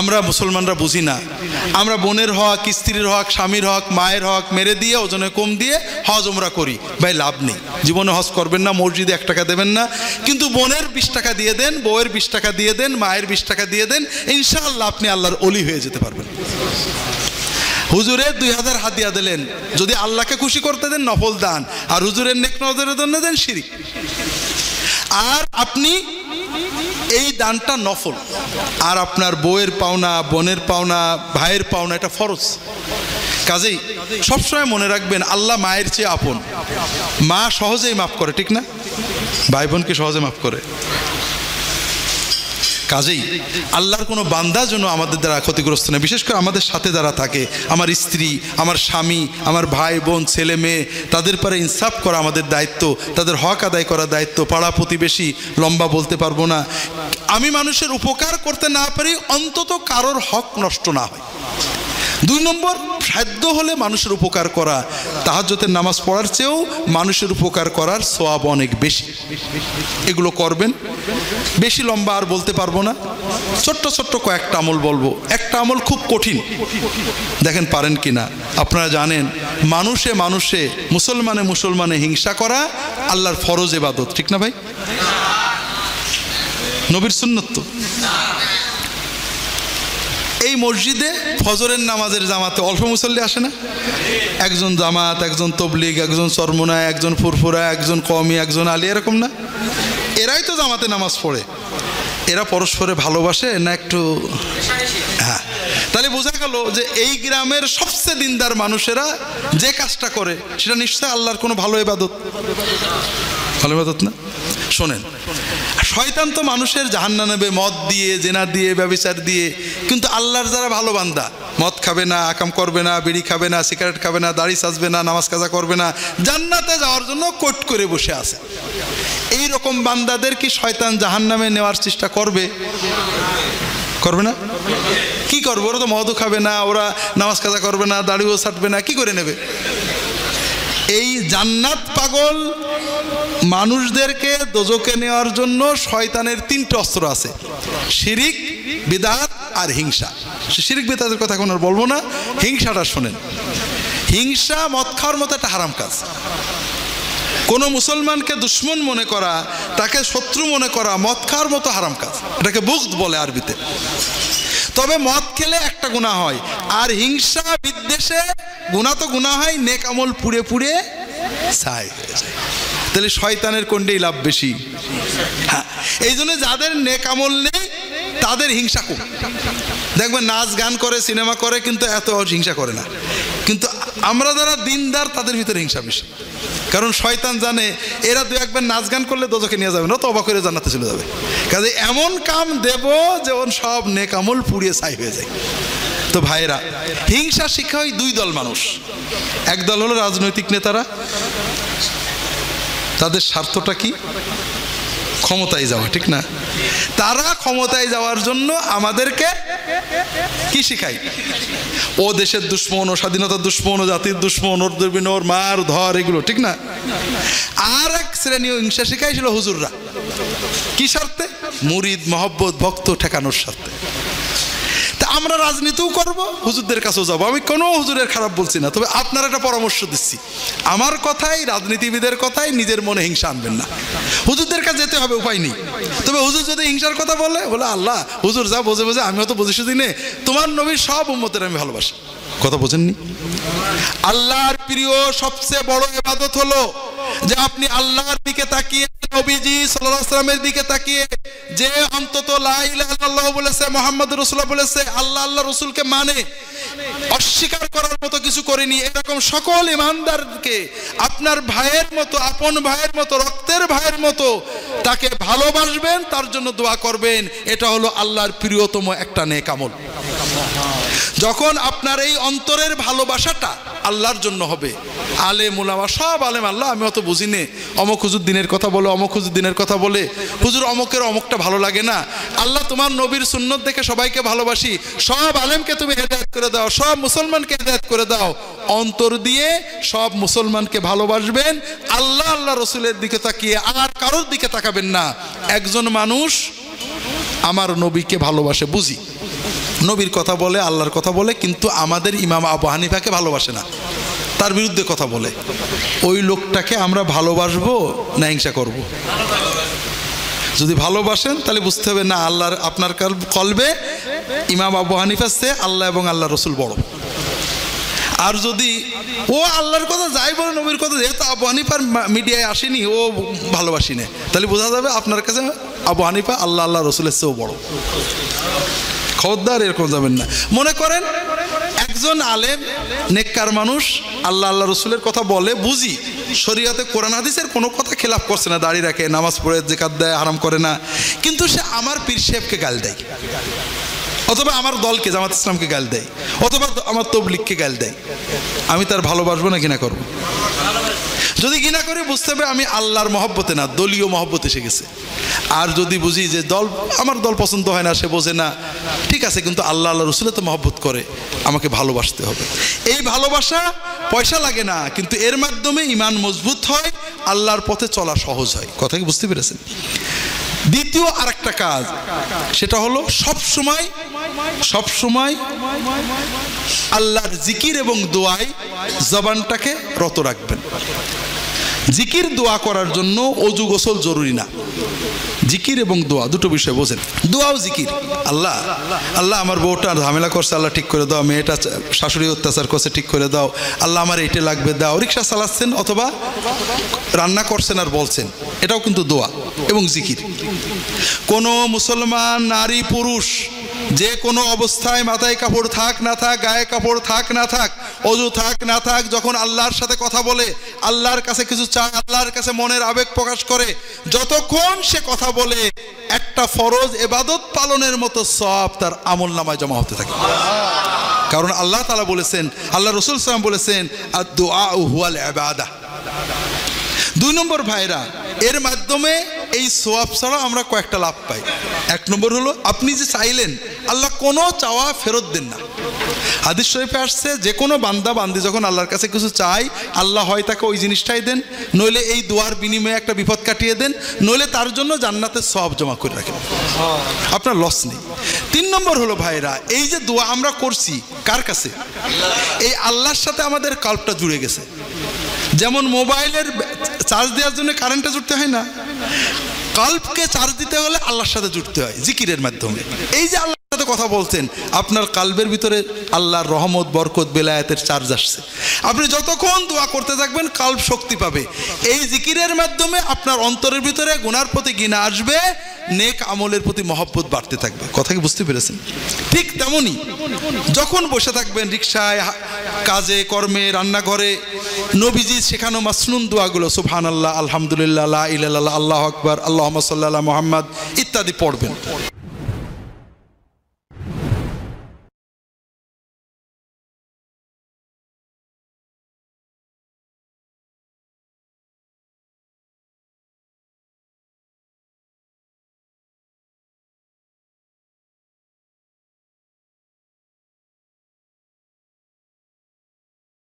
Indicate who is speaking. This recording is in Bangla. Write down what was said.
Speaker 1: আমরা মুসলমানরা বুঝি না, আমরা বোনের হক, স্ত্রীর হক, স্বামীর হক, মায়ের হক মেরে দিয়ে ওজনে কম দিয়ে হজ উমরা করি। ভাই লাভ নেই, জীবনে হজ করবেন না, মসজিদে 1 টাকা দেবেন না, কিন্তু বোনের 20 টাকা দিয়ে দেন, বউয়ের 20 টাকা দিয়ে দেন, মায়ের 20 টাকা দিয়ে দেন, ইনশাআল্লাহ আপনি আল্লাহর ওলি হয়ে যেতে পারবেন। হুজুরের 2000 হাদিয়া দিলেন, যদি আল্লাহকে খুশি করতে দেন নফল দান, আর হুজুরের নেক নজরের জন্য দেন শিরিক। আর আপনি এই দানটা নফল, আর আপনার বউয়ের পাওনা, বোনের পাওনা, ভাইয়ের পাওনা এটা ফরজ। কাজেই সবসময় মনে রাখবেন আল্লাহ মায়ের চেয়ে আপন। মা সহজেই মাফ করে, ঠিক না? ভাই বোনকে সহজে মাফ করে। কাজেই আল্লাহর কোনো বান্দা যেন আমাদের দ্বারা ক্ষতিগ্রস্ত নয়, বিশেষ করে আমাদের সাথে যারা থাকে, আমার স্ত্রী, আমার স্বামী, আমার ভাই বোন, ছেলে মেয়ে, তাদের পরে ইনসাফ করা আমাদের দায়িত্ব, তাদের হক আদায় করা দায়িত্ব। পাড়া প্রতিবেশী লম্বা বলতে পারবো না, আমি মানুষের উপকার করতে না পারি, অন্তত কারোর হক নষ্ট না হয়। 2 নম্বর, সাধ্য হলে মানুষের উপকার করা। তাহাজ্জুদের নামাজ পড়ার চেয়েও মানুষের উপকার করার সওয়াব অনেক বেশি। এগুলো করবেন। বেশি লম্বা আর বলতে পারবো না, ছোট্ট ছোট্ট কয়েকটা আমল বলবো। একটা আমল খুব কঠিন, দেখেন পারেন কি না। আপনারা জানেন মানুষে মানুষে, মুসলমানে মুসলমানে হিংসা করা আল্লাহর ফরজ ইবাদত, ঠিক না ভাই? নবীর সুন্নত তো। এই মসজিদে ফজরের নামাজের জামাতে অল্প মুসল্লি আসে না? একজন জামাত, একজন তবলিগ, একজন চরমোনায়, একজন ফুরফুরা, একজন কওমি, একজন আলী, এরকম না? এরাই তো জামাতে নামাজ পড়ে। এরা পরস্পরে ভালোবাসে না একটু? হ্যাঁ, তাহলে বোঝা গেল যে এই গ্রামের সবচেয়ে দিনদার মানুষেরা যে কাজটা করে সেটা নিশ্চয় আল্লাহর কোনো ভালো ইবাদত। ভালো ইবাদত না? শোনেন, শয়তান তো মানুষের জাহান্নামে নেবে মদ দিয়ে, জেনা দিয়ে, ব্যভিচার দিয়ে, কিন্তু আল্লাহর যারা ভালো বান্দা, মদ খাবে না, আকাম করবে না, বিড়ি খাবে না, সিগারেট খাবে না, দাড়ি সাজবে না, নামাজ কাজা করবে না, জান্নাতে যাওয়ার জন্য কোট করে বসে আছে। এই রকম বান্দাদের কি শয়তান জাহান্নামে নেওয়ার চেষ্টা করবে? করবে না? কি করবে? ওরা তো মদও খাবে না, ওরা নামাজ কাজা করবে না, দাড়িও ছাটবে না, কি করে নেবে? এই জান্নাত পাগল মানুষদেরকে দোজখে নেওয়ার জন্য শয়তানের 3টে অস্ত্র আছে: শিরিক, বিদআত আর হিংসা। শিরিক বিদআতের কথা এখন আর বলবো না, হিংসাটা শোনেন। হিংসা মদ খাওয়ার মতো একটা হারাম কাজ। কোনো মুসলমানকে দুশ্মন মনে করা, তাকে শত্রু মনে করা মদ খাওয়ার মতো হারাম কাজ। এটাকে বুগদ বলে আরবিতে। তবে মদ খেলে একটা গুনাহ হয়, আর হিংসা বিদ্বেষে গুনাহ তো গুনাহ হয়, নেক আমল পুড়ে পুড়ে ছাই হয়ে যায়। তাহলে শয়তানের কোনটাই লাভ বেশি? হ্যাঁ, এই জন্য যাদের নেক আমল নেই তাদের হিংসা কম। দেখবেন নাচ গান করে, সিনেমা করে, কিন্তু এত হিংসা করে না। কিন্তু আমরা যারা দিনদার তাদের ভিতরে হিংসা বেশি, কারণ শয়তান জানে এরা 2-1 নাচ গান করলে দোজখে নিয়ে যাবে না, তওবা করে জান্নাতে চলে যাবে। কাজে এমন কাম দেব যে ওন সব নেক আমল পুড়িয়ে ছাই হয়ে যায়। তো ভাইরা, হিংসা শিক্ষা হয় 2 দল মানুষ। এক দল হলো রাজনৈতিক নেতারা, তাদের স্বার্থটা কি? ক্ষমতায় যাওয়া, ঠিক না? তারা ক্ষমতায় যাওয়ার জন্য আমাদেরকে কি শিখায়? ও দেশের দুশ্মন, ও স্বাধীনতার দুশ্মন, ও জাতির দুশ্মন, ওর দুর্বিন, ওর মার ধর, এগুলো, ঠিক না? আর এক শ্রেণীয় হিংসা শিখাইছিল হুজুররা। কি স্বার্থে? মুরিদ, মহব্বত, ভক্ত ঠেকানোর স্বার্থে। তা আমরা রাজনীতিও করব, হুজুরদের কাছেও যাবো। আমি কোনো হুজুরের খারাপ বলছি না, তবে আপনার একটা পরামর্শ দিচ্ছি। আমার কথাই, রাজনীতিবিদের কথাই নিজের মনে হিংসা আনবেন না। হুজুরদের কাছে যেতে হবে, উপায় নেই। তবে হুজুর যদি হিংসার কথা বলে, আল্লাহ হুজুর যা বোঝে বোঝে, আমিও তো বুঝি শুধু নে, তোমার নবীর সব উম্মতের আমি ভালোবাসি। কথা বোঝেননি? আল্লাহর প্রিয় সবচেয়ে বড় ইবাদত হলো যে আপনি আল্লাহর দিকে তাকিয়ে, নবীজি সাল্লাল্লাহু আলাইহি ওয়াসাল্লামের দিকে তাকিয়ে, যে অন্তত লা ইলাহা ইল্লাল্লাহ বলেছে, মুহাম্মাদুর রাসূলুল্লাহ বলেছে, আল্লাহ রসুলকে মানে, অস্বীকার করার মতো কিছু করেনি, এরকম সকল ইমানদারকে আপনার ভাইয়ের মতো, আপন ভাইয়ের মতো, রক্তের ভাইয়ের মতো তাকে ভালোবাসবেন, তার জন্য দোয়া করবেন। এটা হলো আল্লাহর প্রিয়তম একটা নেক আমল। যখন আপনার এই অন্তরের ভালোবাসাটা আল্লাহর জন্য হবে, আলেম উলামা সব আলেম, আল্লাহ আমি অত বুঝি নে, অমুক হুজুর দিনের কথা বলে, অমুক হুজুর দিনের কথা বলে, হুজুর অমুকের অমুকটা ভালো লাগে না, আল্লাহ তোমার নবীর সুন্নত দেখে সবাইকে ভালোবাসি, সব আলেমকে তুমি হেদায়েত করে দাও, সব মুসলমানকে হেদায়েত করে দাও। অন্তর দিয়ে সব মুসলমানকে ভালোবাসবেন, আল্লাহ আল্লাহ রসুলের দিকে তাকিয়ে আর কারোর দিকে তাকাবেন না। একজন মানুষ আমার নবীকে ভালোবাসে বুঝি, নবীর কথা বলে, আল্লাহর কথা বলে, কিন্তু আমাদের ইমাম আবু হানিফাকে ভালোবাসে না, তার বিরুদ্ধে কথা বলে, ওই লোকটাকে আমরা ভালোবাসবো না হিংসা করব? যদি ভালোবাসেন তাহলে বুঝতে হবে না, আল্লাহর আপনার কলবে ইমাম আবু হানিফার চেয়ে আল্লাহ এবং আল্লাহ রসুল বড়। আর যদি ও আল্লাহর কথা যাই বলে, নবীর কথা যেহেতু আবু হানিফার মিডিয়ায় আসেনি, ও ভালোবাসি না, তাহলে বোঝা যাবে আপনার কাছে আবু হানিফা আল্লাহ আল্লাহ রসুলের চেয়েও বড়। খবরদার এরকম যাবেন না। মনে করেন একজন আলেম নেককার মানুষ আল্লাহ আল্লাহ রসুলের কথা বলে, বুঝি শরীয়তে কোরআন হাদিসের কোনো কথা খেলাফ করছে না, দাড়ি রাখে, নামাজ পড়ে, যাকাত দেয়, হারাম করে না, কিন্তু সে আমার পীর সাহেবকে গাল দেয়, অথবা আমার দলকে জামাত ইসলামকে গাল দেয়, অথবা আমার তবলিগকে গাল দেয়, আমি তার ভালোবাসবো না ঘৃণা করবো? যদি ঘৃণা করে বুঝতে হবে আমি আল্লাহর মহব্বতে না, দলীয় মহব্বত এসে গেছে। আর যদি বুঝি যে আমার দল পছন্দ হয় না, সে বোঝে না, ঠিক আছে, কিন্তু আল্লাহ আল্লাহ রসুলে তো মহব্বত করে, আমাকে ভালোবাসতে হবে। এই ভালোবাসা পয়সা লাগে না, কিন্তু এর মাধ্যমে ঈমান মজবুত হয়, আল্লাহর পথে চলা সহজ হয়। কথা কি বুঝতে পেরেছেন? দ্বিতীয় আরেকটা কাজ, সেটা হলো সবসময় আল্লাহর জিকির এবং দোয়ায় জবানটাকে রত রাখবেন। জিকির দোয়া করার জন্য অজু গোসল জরুরি না। জিকির এবং দোয়া দুটো বিষয় বোঝেন। দোয়াও জিকির। আল্লাহ আল্লাহ আমার বউটা ঝামেলা করছে, আল্লাহ ঠিক করে দাও, মেয়েটা শাশুড়ি অত্যাচার করছে, ঠিক করে দাও, আল্লাহ আমার এইটা লাগবে দাও। রিক্সা চালাচ্ছেন অথবা রান্না করছেন আর বলছেন, এটাও কিন্তু দোয়া এবং জিকির। কোনো মুসলমান নারী পুরুষ যে কোনো অবস্থায় মাথায় কাপড় থাক না থাক, গায়ে কাপড় থাক না থাক, অজু থাক না থাক, যখন আল্লাহর সাথে কথা বলে, আল্লাহর কাছে কিছু চায়, আল্লাহর কাছে মনের আবেগ প্রকাশ করে, যতক্ষণ সে কথা বলে একটা ফরজ ইবাদত পালনের মতো সওয়াব তার আমলনামায় জমা হতে থাকে। কারণ আল্লাহ তাআলা বলেছেন, আল্লাহ রাসূল সাল্লাল্লাহু আলাইহি ওয়াসাল্লাম বলেছেন, আদ-দুআ হুয়াল ইবাদাহ। 2 নম্বর ভাইরা, এর মাধ্যমে এই সওয়াব ছাড়া আমরা কয়েকটা লাভ পাই। 1 নম্বর হলো, আপনি যে চাইলেন, আল্লাহ কোনো চাওয়া ফেরত দেন না। হাদিস শরীফে আসছে, যে কোনো বান্দা বান্দি যখন আল্লাহর কাছে কিছু চায়, আল্লাহ হয় তাকে ওই জিনিসটাই দেন, নইলে এই দোয়ার বিনিময়ে একটা বিপদ কাটিয়ে দেন, নইলে তার জন্য জান্নাতের সওয়াব জমা করে রাখেন, আপনার লস নেই। 3 নম্বর হলো ভাইরা, এই যে দোয়া আমরা করছি কার কাছে? এই আল্লাহর সাথে আমাদের কল্পটা জুড়ে গেছে। যেমন মোবাইলের চার্জ দেওয়ার জন্য কারেন্টটা জুড়তে হয় না, কল্পকে চার্জ দিতে হলে আল্লাহর সাথে জুড়তে হয় জিকিরের মাধ্যমে। এই যে আল্লাহর সাথে কথা বলছেন, আপনার কলবের ভিতরে আল্লাহর রহমত, বরকত, বেলায়েতের চার্জ আসছে। আপনি যতক্ষণ দোয়া করতে থাকবেন, কলব শক্তি পাবে। এই জিকিরের মাধ্যমে আপনার অন্তরের ভিতরে গুনার প্রতি ঘৃণা আসবে, নেক আমলের প্রতি মহব্বত বাড়তে থাকবে। কথা কি বুঝতে পেরেছেন? ঠিক তেমনি যখন বসে থাকবেন রিকশায়, কাজে কর্মে, রান্নাঘরে, নবীজি শেখানো মাসনুন দোয়াগুলো, সুবহানাল্লাহ, আলহামদুলিল্লাহ, লা ইলাহা ইল্লাল্লাহ, আল্লাহু আকবার, আল্লাহুম্মা সাল্লি আলা মুহাম্মদ ইত্যাদি পড়বেন।